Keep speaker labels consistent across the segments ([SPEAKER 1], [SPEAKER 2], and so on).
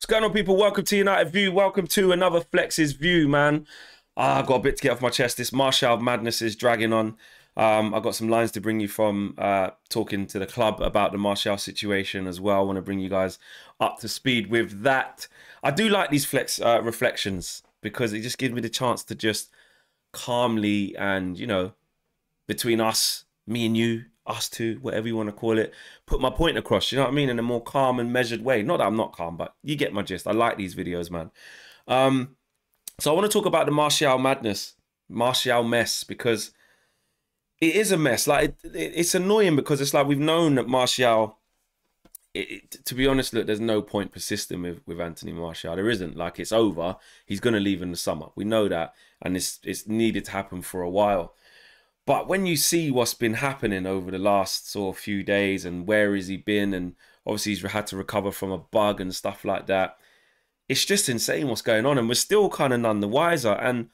[SPEAKER 1] What's going on, people? Welcome to United View. Welcome to another Flex's View, man. I've got a bit to get off my chest. This Martial madness is dragging on. I've got some lines to bring you from talking to the club about the Martial situation as well. I want to bring you guys up to speed with that. I do like these Flex reflections because it just gives me the chance to just calmly and, you know, between us, me and you, us two, whatever you want to call it, put my point across, you know what I mean, in a more calm and measured way. Not that I'm not calm, but you get my gist. I like these videos, man. So I want to talk about the Martial madness, Martial mess, because it is a mess. Like, it's annoying because it's like we've known that Martial, to be honest, look, there's no point persisting with Anthony Martial. There isn't. Like, it's over. He's going to leave in the summer. We know that. And it's needed to happen for a while. But when you see what's been happening over the last sort of few days and where has he been, and obviously he's had to recover from a bug and stuff like that, it's just insane what's going on, and we're still kind of none the wiser. And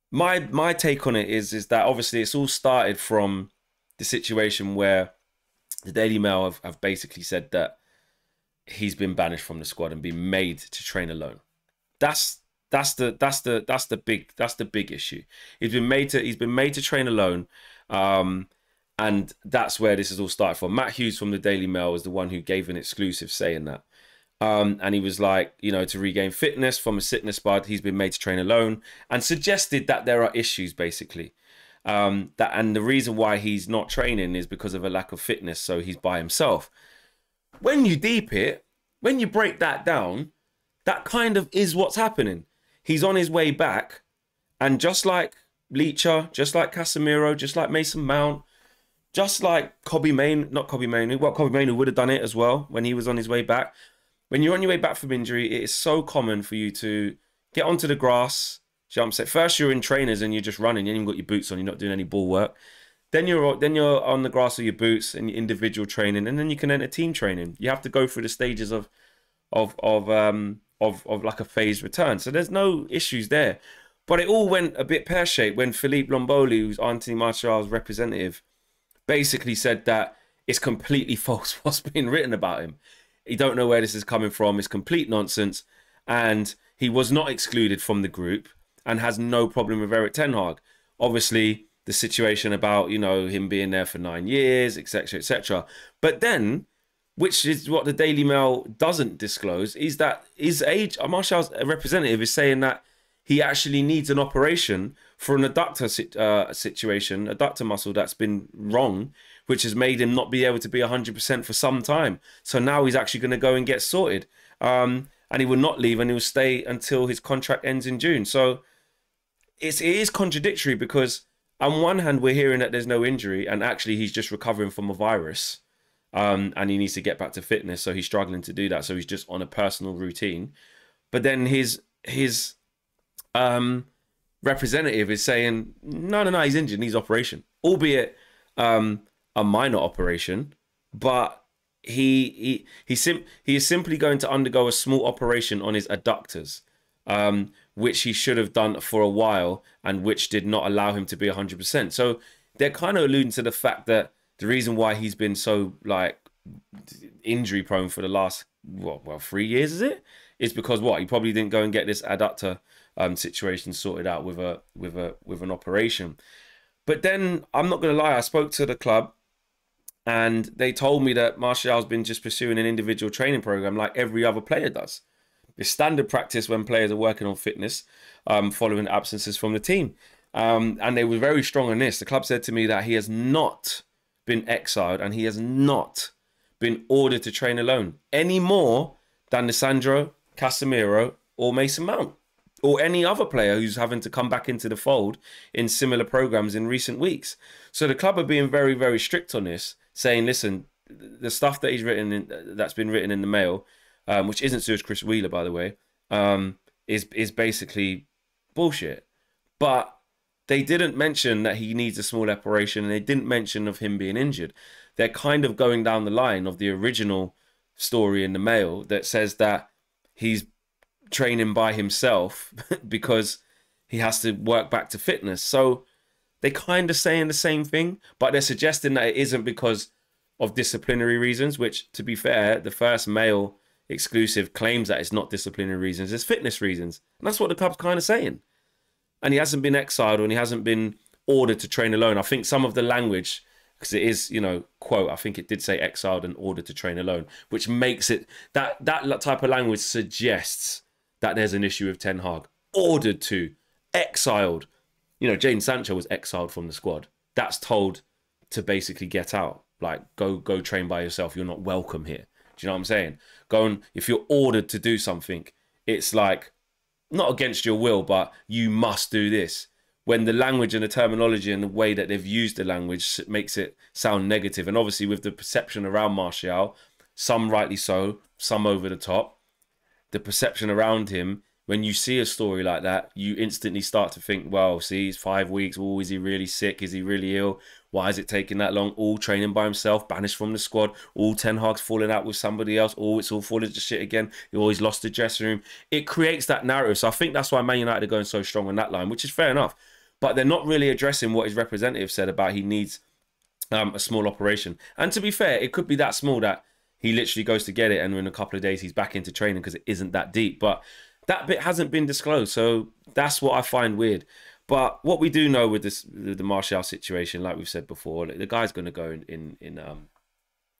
[SPEAKER 1] my take on it is that obviously it's all started from the situation where the Daily Mail have basically said that he's been banished from the squad and been made to train alone. That's the big issue. He's been made to train alone, and that's where this has all started from. Matt Hughes from the Daily Mail was the one who gave an exclusive saying that, and he was like, you know, to regain fitness from a sickness bud, he's been made to train alone, and suggested that there are issues basically, and the reason why he's not training is because of a lack of fitness, so he's by himself. When you deep it, when you break that down, that kind of is what's happening. He's on his way back, and just like Leacher, just like Casemiro, just like Mason Mount, just like Kobbie Mainoo would have done it as well when he was on his way back. When you're on your way back from injury, it is so common for you to get onto the grass, jump set. First, you're in trainers and you're just running. You haven't even got your boots on. You're not doing any ball work. Then you're on the grass with your boots and your individual training, and then you can enter team training. You have to go through the stages of like a phased return. So there's no issues there. But it all went a bit pear-shaped when Philippe Lomboli, who's Anthony Martial's representative, basically said that it's completely false what's been written about him. You don't know where this is coming from. It's complete nonsense. And he was not excluded from the group and has no problem with Erik ten Hag. Obviously, the situation about, you know, him being there for 9 years, etc., etc. But then, which is what the Daily Mail doesn't disclose, is that Martial's representative is saying that he actually needs an operation for an adductor situation, adductor muscle that's been wrong, which has made him not be able to be 100% for some time. So now he's actually going to go and get sorted. And he will not leave, and he will stay until his contract ends in June. So it is contradictory because on one hand, we're hearing that there's no injury and actually he's just recovering from a virus. And he needs to get back to fitness, so he's struggling to do that. So he's just on a personal routine. But then his representative is saying, no, he's injured, needs operation, albeit a minor operation. But he is simply going to undergo a small operation on his adductors, which he should have done for a while, and which did not allow him to be 100%. So they're kind of alluding to the fact that the reason why he's been so like injury prone for the last 3 years, is because he probably didn't go and get this adductor situation sorted out with an operation. But then I'm not gonna lie, I spoke to the club and they told me that Martial's been just pursuing an individual training program like every other player does. It's standard practice when players are working on fitness following absences from the team. And they were very strong on this. The club said to me that he has not been exiled and he has not been ordered to train alone any more than Lisandro, Casemiro or Mason Mount or any other player who's having to come back into the fold in similar programs in recent weeks. So the club are being very, very strict on this, saying, listen, the stuff that that's been written in the Mail, which isn't Suez Chris Wheeler, by the way, is basically bullshit. But they didn't mention that he needs a small operation, and they didn't mention of him being injured. They're kind of going down the line of the original story in the Mail that says that he's training by himself because he has to work back to fitness. So they kind of saying the same thing, but they're suggesting that it isn't because of disciplinary reasons, which, to be fair, the first Mail exclusive, claims that it's not disciplinary reasons, it's fitness reasons. And that's what the club's kind of saying. And he hasn't been exiled and he hasn't been ordered to train alone. I think some of the language, because it is, you know, quote, I think it did say exiled and ordered to train alone, which makes it, that type of language suggests that there's an issue with Ten Hag. Ordered to, exiled. You know, Jadon Sancho was exiled from the squad. That's told to basically get out. Like, go train by yourself. You're not welcome here. Do you know what I'm saying? Go and, if you're ordered to do something, it's like, not against your will, but you must do this. When the language and the terminology and the way that they've used the language makes it sound negative. And obviously with the perception around Martial, some rightly so, some over the top, the perception around him, when you see a story like that, you instantly start to think, well, see, it's 5 weeks. Oh, is he really sick? Is he really ill? Why is it taking that long? All training by himself, banished from the squad. All Ten Hag's falling out with somebody else. Oh, it's all falling to shit again. He always lost the dressing room. It creates that narrative. So I think that's why Man United are going so strong on that line, which is fair enough. But they're not really addressing what his representative said about he needs a small operation. And to be fair, it could be that small that he literally goes to get it and in a couple of days he's back into training because it isn't that deep. But that bit hasn't been disclosed, so that's what I find weird. But what we do know with this, the Martial situation, like we've said before, the guy's going to go in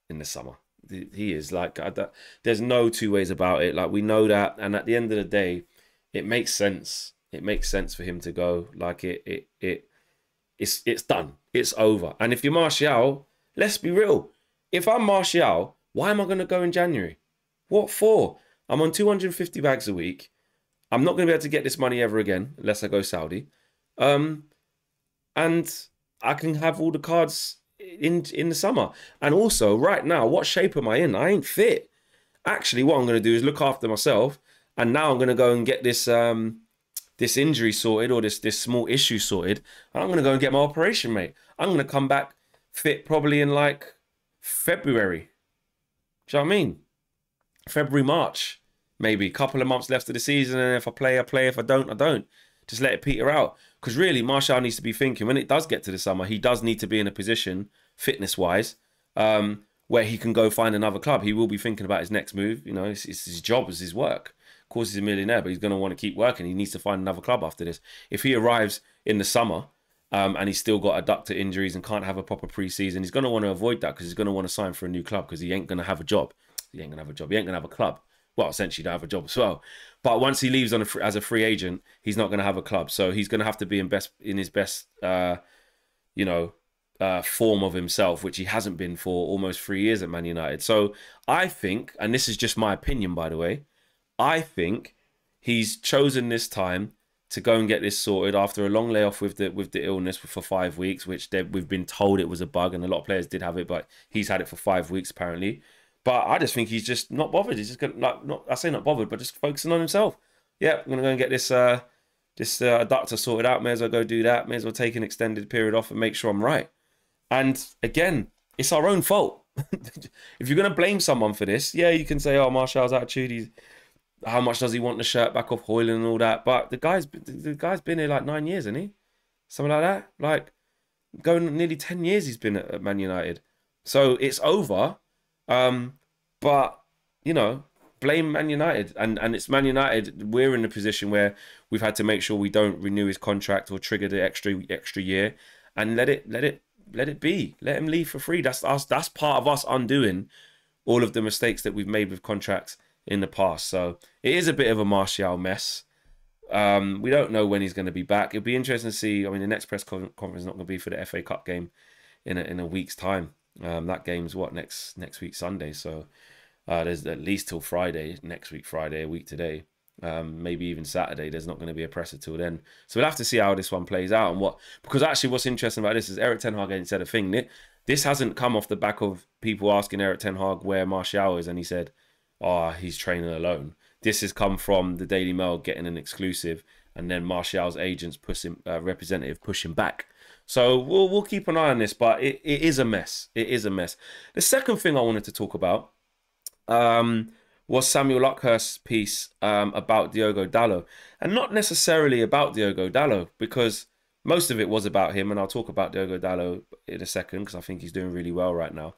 [SPEAKER 1] the summer. He is, like, there's no two ways about it. Like, we know that, and at the end of the day, it makes sense. It makes sense for him to go. Like, it's done. It's over. And if you're Martial, let's be real. If I'm Martial, why am I going to go in January? What for? I'm on 250 bags a week. I'm not going to be able to get this money ever again unless I go Saudi. And I can have all the cards in the summer. And also, right now, what shape am I in? I ain't fit. Actually, what I'm going to do is look after myself. And now I'm going to go and get this this injury sorted, or this small issue sorted. And I'm going to go and get my operation, mate. I'm going to come back fit probably in like February. Do you know what I mean? February, March. Maybe a couple of months left of the season, and if I play, I play. If I don't, I don't. Just let it peter out. Because really, Martial needs to be thinking, when it does get to the summer, he does need to be in a position, fitness-wise, where he can go find another club. He will be thinking about his next move. You know, it's his job, it's his work. Of course, he's a millionaire, but he's going to want to keep working. He needs to find another club after this. If he arrives in the summer and he's still got adductor injuries and can't have a proper pre-season, he's going to want to avoid that because he's going to want to sign for a new club because he ain't going to have a job. He ain't going to have a job. He ain't going to have a club. Well, essentially, don't have a job as well. But once he leaves as a free agent, he's not going to have a club. So he's going to have to be in his best, form of himself, which he hasn't been for almost 3 years at Man United. So I think, and this is just my opinion, by the way, I think he's chosen this time to go and get this sorted after a long layoff with the illness for 5 weeks, which we've been told it was a bug, and a lot of players did have it, but he's had it for 5 weeks apparently. But I just think he's just not bothered. He's just gonna, I say not bothered, but just focusing on himself. Yeah, I'm gonna go and get this adductor sorted out. May as well go do that. May as well take an extended period off and make sure I'm right. And again, it's our own fault. If you're gonna blame someone for this, yeah, you can say, "Oh, Martial's attitude. How much does he want the shirt back off Hoyland and all that?" But the guy's been here like 9 years, isn't he? Something like that. Like going nearly 10 years he's been at Man United. So it's over. But you know, blame Man United, and it's Man United. We're in a position where we've had to make sure we don't renew his contract or trigger the extra year, and let it be. Let him leave for free. That's us. That's part of us undoing all of the mistakes that we've made with contracts in the past. So it is a bit of a Martial mess. We don't know when he's going to be back. It'll be interesting to see. I mean, the next press conference is not going to be for the FA Cup game in a week's time. That game's what, next week Sunday, so there's at least till Friday, next week Friday, a week today, maybe even Saturday. There's not going to be a presser till then, so we'll have to see how this one plays out. And because actually what's interesting about this is Erik Ten Hag ain't said a thing. This hasn't come off the back of people asking Erik Ten Hag where Martial is, and he said, "Oh, he's training alone." This has come from the Daily Mail getting an exclusive, and then Martial's agents representative pushing back. So we'll keep an eye on this, but it is a mess. It is a mess. The second thing I wanted to talk about was Samuel Luckhurst's piece about Diogo Dalot. And not necessarily about Diogo Dalot, because most of it was about him, and I'll talk about Diogo Dalot in a second, because I think he's doing really well right now.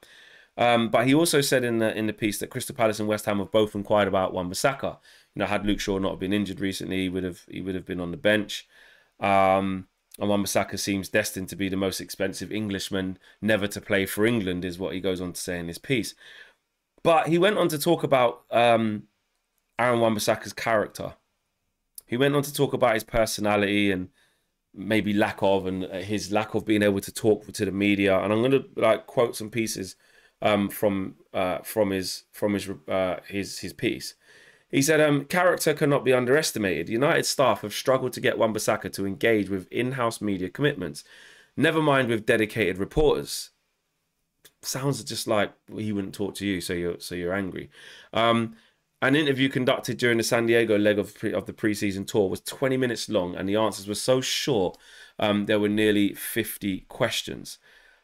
[SPEAKER 1] But he also said in the piece that Crystal Palace and West Ham have both inquired about Wan-Bissaka. You know, had Luke Shaw not been injured recently, he would have been on the bench. And Wan-Bissaka seems destined to be the most expensive Englishman never to play for England, is what he goes on to say in his piece. But he went on to talk about Aaron Wan-Bissaka's character. He went on to talk about his personality and maybe lack of, and his lack of being able to talk to the media. And I'm going to like quote some pieces from his piece. He said, character cannot be underestimated. United staff have struggled to get Wan-Bissaka to engage with in-house media commitments, never mind with dedicated reporters. Sounds just like he wouldn't talk to you, so you're angry. An interview conducted during the San Diego leg of the preseason tour was 20 minutes long, and the answers were so short, there were nearly 50 questions.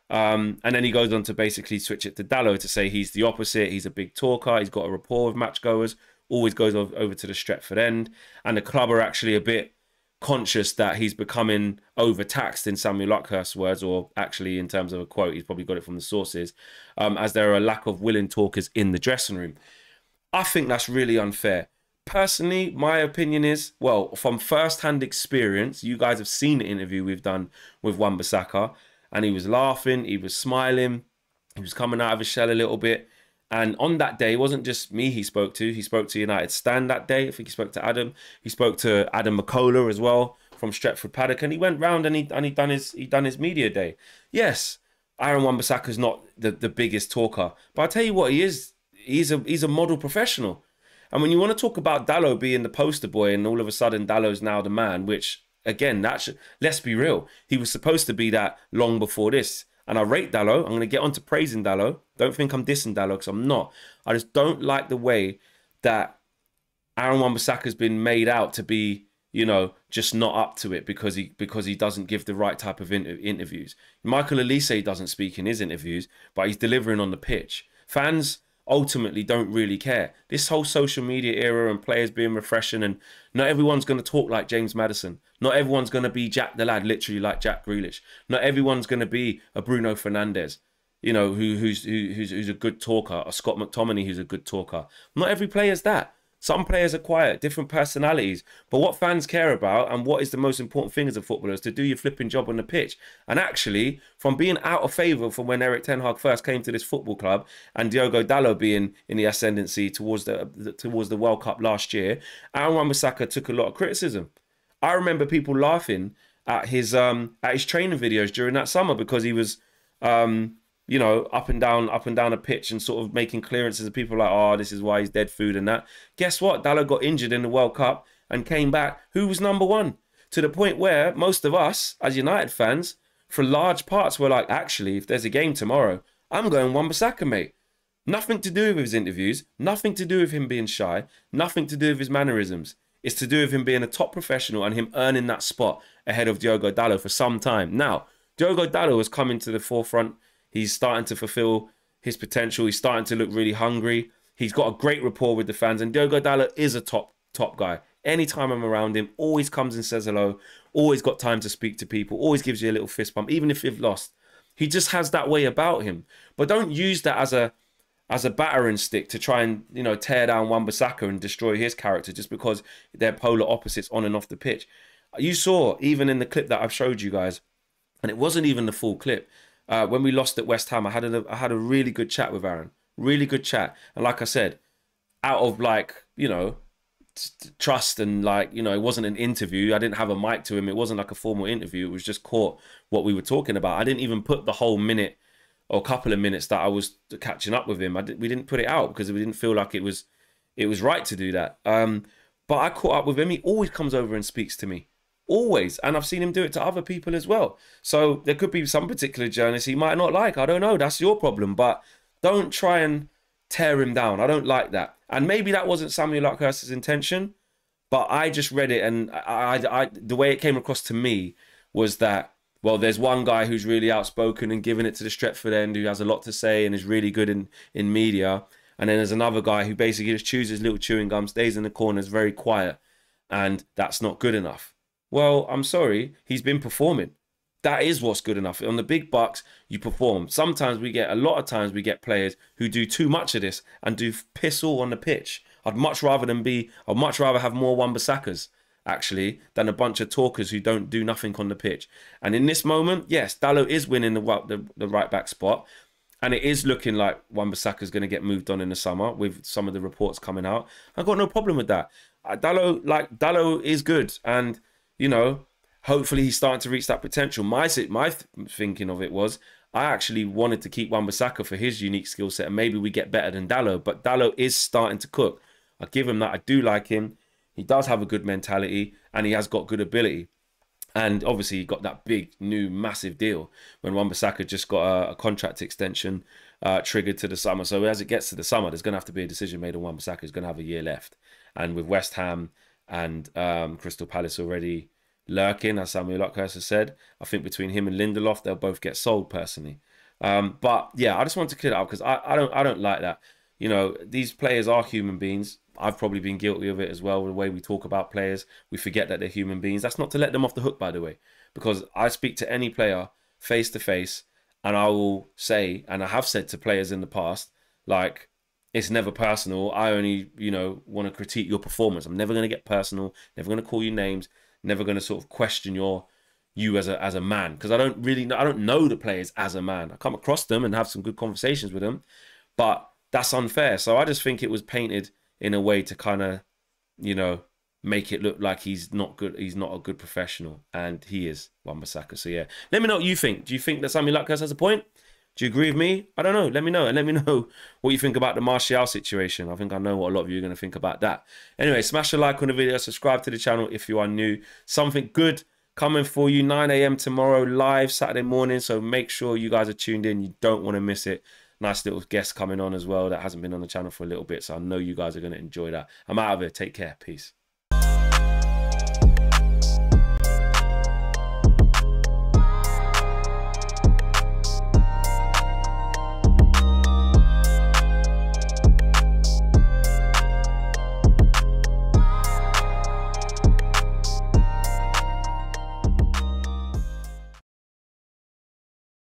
[SPEAKER 1] And then he goes on to basically switch it to Dalot to say he's the opposite. He's a big talker. He's got a rapport with matchgoers. Always goes over to the Stretford end. And the club are actually a bit conscious that he's becoming overtaxed, in Samuel Luckhurst's words, or actually in terms of a quote, he's probably got it from the sources, as there are a lack of willing talkers in the dressing room. I think that's really unfair. Personally, my opinion is, well, from first-hand experience, you guys have seen the interview we've done with Wan-Bissaka, and he was laughing, he was smiling, he was coming out of his shell a little bit. And on that day, it wasn't just me he spoke to United Stand that day. I think he spoke to Adam. He spoke to Adam McCullough as well from Stretford Paddock, and he went round and he done his media day. Yes, Aaron Wan-Bissaka's not the biggest talker, but I tell you what, he's a model professional. And when you want to talk about Dalot being the poster boy, and all of a sudden Dalot's now the man, which again, let's be real, he was supposed to be that long before this. And I rate Dalot. I'm going to get on to praising Dalot. Don't think I'm dissing Dalot, because I'm not. I just don't like the way that Aaron Wan-Bissaka's been made out to be, you know, just not up to it because he doesn't give the right type of interviews. Michael Olise doesn't speak in his interviews, but he's delivering on the pitch. Fans ultimately don't really care. This whole social media era and players being refreshing, and not everyone's going to talk like James Maddison. Not everyone's going to be Jack the Lad, literally like Jack Grealish. Not everyone's going to be a Bruno Fernandes, you know, who's a good talker, or Scott McTominay who's a good talker. Not every player's that. Some players are quiet, different personalities. But what fans care about, and what is the most important thing as a footballer, is to do your flipping job on the pitch. And actually, from being out of favour from when Erik ten Hag first came to this football club, and Diogo Dalot being in the ascendancy towards the World Cup last year, Aaron Wan-Bissaka took a lot of criticism. I remember people laughing at his training videos during that summer because he was, you know, up and down a pitch and sort of making clearances, and people were like, oh, this is why he's dead food and that. Guess what? Dalot got injured in the World Cup and came back. Who was number one? To the point where most of us, as United fans, for large parts, were like, actually, if there's a game tomorrow, I'm going Wan-Bissaka, mate. Nothing to do with his interviews, nothing to do with him being shy, nothing to do with his mannerisms. It's to do with him being a top professional and him earning that spot ahead of Diogo Dalot for some time. Now, Diogo Dalot has come into the forefront. He's starting to fulfill his potential. He's starting to look really hungry. He's got a great rapport with the fans. And Diogo Dalot is a top guy. Anytime I'm around him, always comes and says hello. Always got time to speak to people. Always gives you a little fist bump, even if you've lost. He just has that way about him. But don't use that as a battering stick to try and, you know, tear down Wan-Bissaka and destroy his character just because they're polar opposites on and off the pitch. You saw, even in the clip that I've showed you guys, and it wasn't even the full clip, when we lost at West Ham, I had a really good chat with Aaron. Really good chat. And like I said, out of like, you know, trust and like, you know, it wasn't an interview. I didn't have a mic to him. It wasn't like a formal interview. It was just caught what we were talking about. I didn't even put the whole minute or a couple of minutes that I was catching up with him. We didn't put it out because we didn't feel like it was right to do that. But I caught up with him. He always comes over and speaks to me. Always. And I've seen him do it to other people as well. So there could be some particular journalists he might not like. I don't know. That's your problem. But don't try and tear him down. I don't like that. And maybe that wasn't Samuel Luckhurst's intention, but I just read it, and the way it came across to me was that, well, there's one guy who's really outspoken and giving it to the Stretford end, who has a lot to say and is really good in media. And then there's another guy who basically just chews his little chewing gum, stays in the corners, very quiet. And that's not good enough. Well, I'm sorry, he's been performing. that is what's good enough. On the big bucks, you perform. Sometimes a lot of times we get players who do too much of this and do piss all on the pitch. I'd much rather have more Wan-Bissakas, actually, than a bunch of talkers who don't do nothing on the pitch. And in this moment, yes, Dalot is winning the right back spot. And it is looking like Wan-Bissaka is going to get moved on in the summer with some of the reports coming out. I've got no problem with that. Dalot is good. And, you know, hopefully he's starting to reach that potential. My thinking of it was, I actually wanted to keep Wan-Bissaka for his unique skill set, and maybe we get better than Dalot. But Dalot is starting to cook. I give him that. I do like him. He does have a good mentality, and he has got good ability. And obviously he got that big, new, massive deal when Wan-Bissaka just got a contract extension triggered to the summer. So as it gets to the summer, there's going to have to be a decision made on Wan-Bissaka. He's going to have a year left. And with West Ham and Crystal Palace already lurking, as Samuel Luckhurst has said, I think between him and Lindelof, they'll both get sold personally. But yeah, I just want to clear that up because I don't like that. You know, these players are human beings. I've probably been guilty of it as well. The way we talk about players, we forget that they're human beings. That's not to let them off the hook, by the way, because I speak to any player face to face, and I will say, and I have said to players in the past, like, it's never personal. I only, you know, want to critique your performance. I'm never going to get personal. Never going to call you names. Never going to sort of question you as a man, because I don't know the players as a man. I come across them and have some good conversations with them, but that's unfair. So I just think it was painted in a way to kind of, you know, make it look like he's not good. He's not a good professional, and he is, Wan-Bissaka. So yeah, let me know what you think. Do you think that Samuel Luckhurst has a point? Do you agree with me? I don't know. Let me know. And let me know what you think about the Martial situation. I think I know what a lot of you are going to think about that. Anyway, smash a like on the video. Subscribe to the channel if you are new. Something good coming for you. 9 a.m. tomorrow, live Saturday morning. So make sure you guys are tuned in. You don't want to miss it. Nice little guest coming on as well that hasn't been on the channel for a little bit. So I know you guys are going to enjoy that. I'm out of here. Take care. Peace.